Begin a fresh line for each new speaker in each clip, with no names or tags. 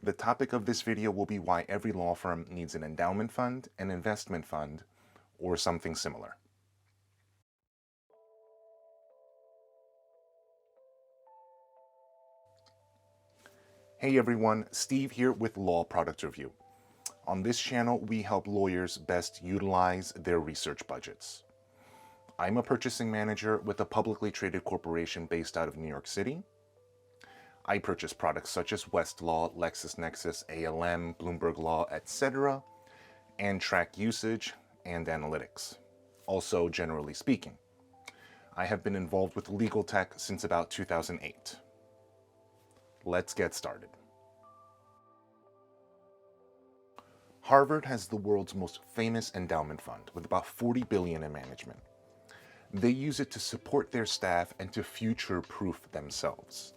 The topic of this video will be why every law firm needs an endowment fund, an investment fund, or something similar. Hey everyone, Steve here with Law Product Review. On this channel, we help lawyers best utilize their research budgets. I'm a purchasing manager with a publicly traded corporation based out of New York City. I purchase products such as Westlaw, LexisNexis, ALM, Bloomberg Law, etc., and track usage and analytics. Also, generally speaking, I have been involved with legal tech since about 2008. Let's get started. Harvard has the world's most famous endowment fund with about $40 billion in management. They use it to support their staff and to future-proof themselves.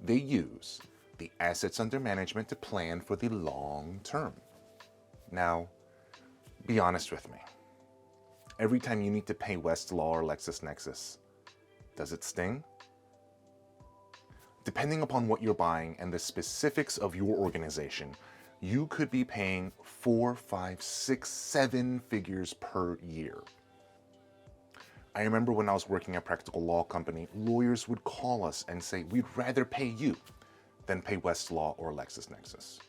They use the assets under management to plan for the long term. Now, be honest with me. Every time you need to pay Westlaw or LexisNexis, does it sting? Depending upon what you're buying and the specifics of your organization, you could be paying 4, 5, 6, 7 figures per year. I remember when I was working at Practical Law Company, lawyers would call us and say, we'd rather pay you than pay Westlaw or LexisNexis.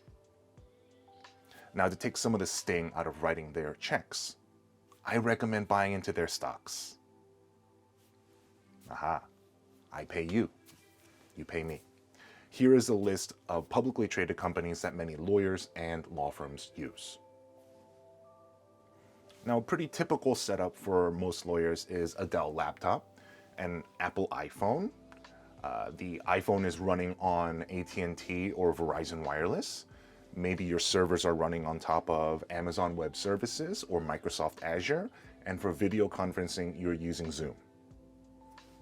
Now, to take some of the sting out of writing their checks, I recommend buying into their stocks. Aha, I pay you, you pay me. Here is a list of publicly traded companies that many lawyers and law firms use. Now, a pretty typical setup for most lawyers is a Dell laptop, an Apple iPhone. The iPhone is running on AT&T or Verizon Wireless. Maybe your servers are running on top of Amazon Web Services or Microsoft Azure, and for video conferencing, you're using Zoom.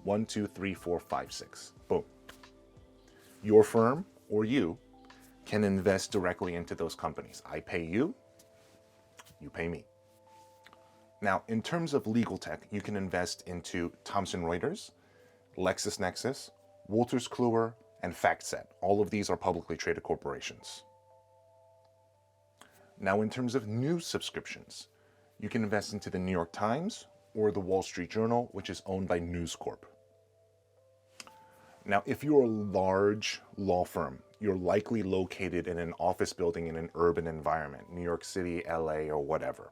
1, 2, 3, 4, 5, 6. Boom. Your firm or you can invest directly into those companies. I pay you, you pay me. Now, in terms of legal tech, you can invest into Thomson Reuters, LexisNexis, Wolters Kluwer, and FactSet. All of these are publicly traded corporations. Now, in terms of news subscriptions, you can invest into the New York Times or the Wall Street Journal, which is owned by News Corp. Now, if you're a large law firm, you're likely located in an office building in an urban environment, New York City, LA, or whatever.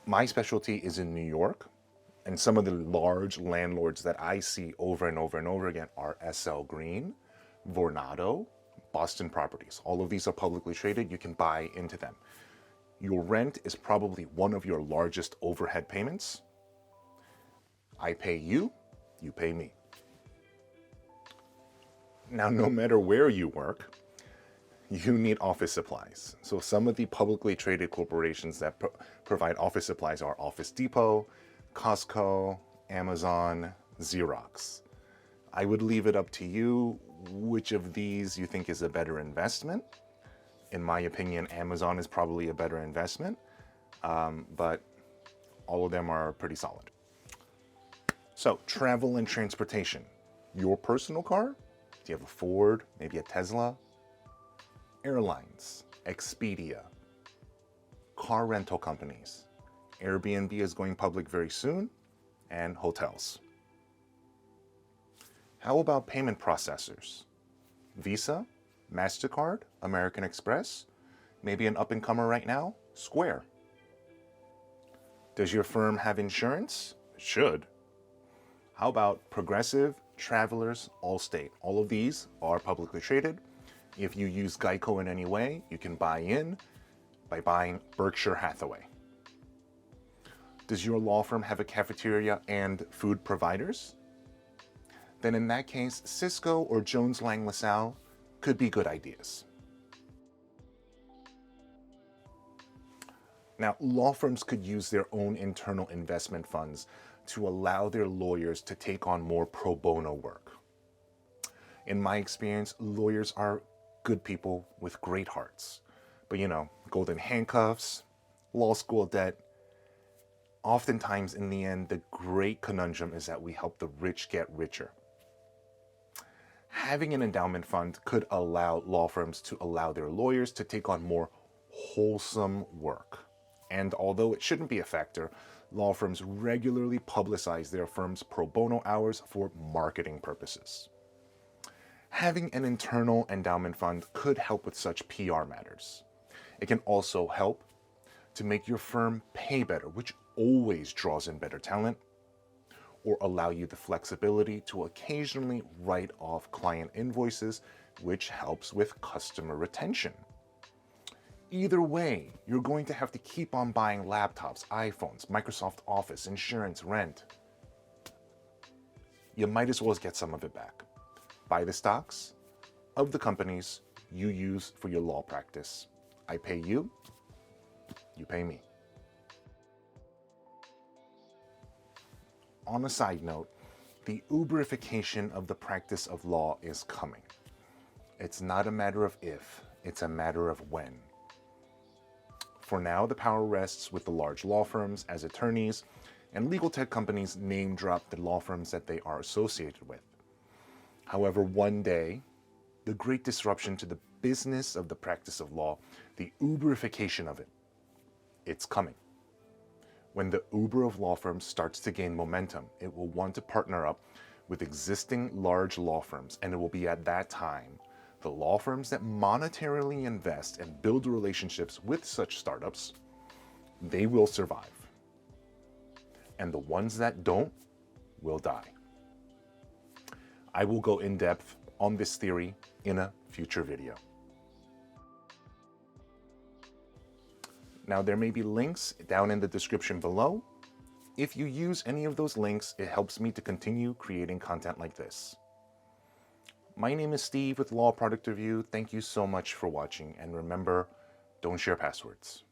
My specialty is in New York, and some of the large landlords that I see over and over and over again are SL Green, Vornado, Boston Properties. All of these are publicly traded. You can buy into them. Your rent is probably one of your largest overhead payments. I pay you, you pay me. Now, no matter where you work, you need office supplies. So some of the publicly traded corporations that provide office supplies are Office Depot, Costco, Amazon, Xerox. I would leave it up to you which of these you think is a better investment. In my opinion, Amazon is probably a better investment, but all of them are pretty solid. So, travel and transportation. Your personal car? Do you have a Ford, maybe a Tesla? Airlines, Expedia, car rental companies. Airbnb is going public very soon, and hotels. How about payment processors? Visa, MasterCard, American Express, maybe an up-and-comer right now, Square. Does your firm have insurance? It should. How about Progressive, Travelers, Allstate? All of these are publicly traded. If you use Geico in any way, you can buy in by buying Berkshire Hathaway. Does your law firm have a cafeteria and food providers? Then in that case, Cisco or Jones Lang LaSalle could be good ideas. Now, law firms could use their own internal investment funds to allow their lawyers to take on more pro bono work. In my experience, lawyers are good people with great hearts. But golden handcuffs, law school debt. Oftentimes, in the end, the great conundrum is that we help the rich get richer. Having an endowment fund could allow law firms to allow their lawyers to take on more wholesome work. And although it shouldn't be a factor, law firms regularly publicize their firm's pro bono hours for marketing purposes. Having an internal endowment fund could help with such PR matters. It can also help to make your firm pay better, which always draws in better talent, or allow you the flexibility to occasionally write off client invoices, which helps with customer retention. Either way, you're going to have to keep on buying laptops, iPhones, Microsoft Office, insurance, rent. You might as well get some of it back. Buy the stocks of the companies you use for your law practice. I pay you, you pay me. On a side note, the Uberification of the practice of law is coming. It's not a matter of if, it's a matter of when. For now, the power rests with the large law firms as attorneys, and legal tech companies name drop the law firms that they are associated with. However, one day, the great disruption to the business of the practice of law, the Uberification of it, it's coming. When the Uber of law firms starts to gain momentum, it will want to partner up with existing large law firms, and it will be at that time the law firms that monetarily invest and build relationships with such startups, they will survive. And the ones that don't will die. I will go in depth on this theory in a future video. Now, there may be links down in the description below. If you use any of those links, it helps me to continue creating content like this. My name is Steve with Law Product Review. Thank you so much for watching, and remember, don't share passwords.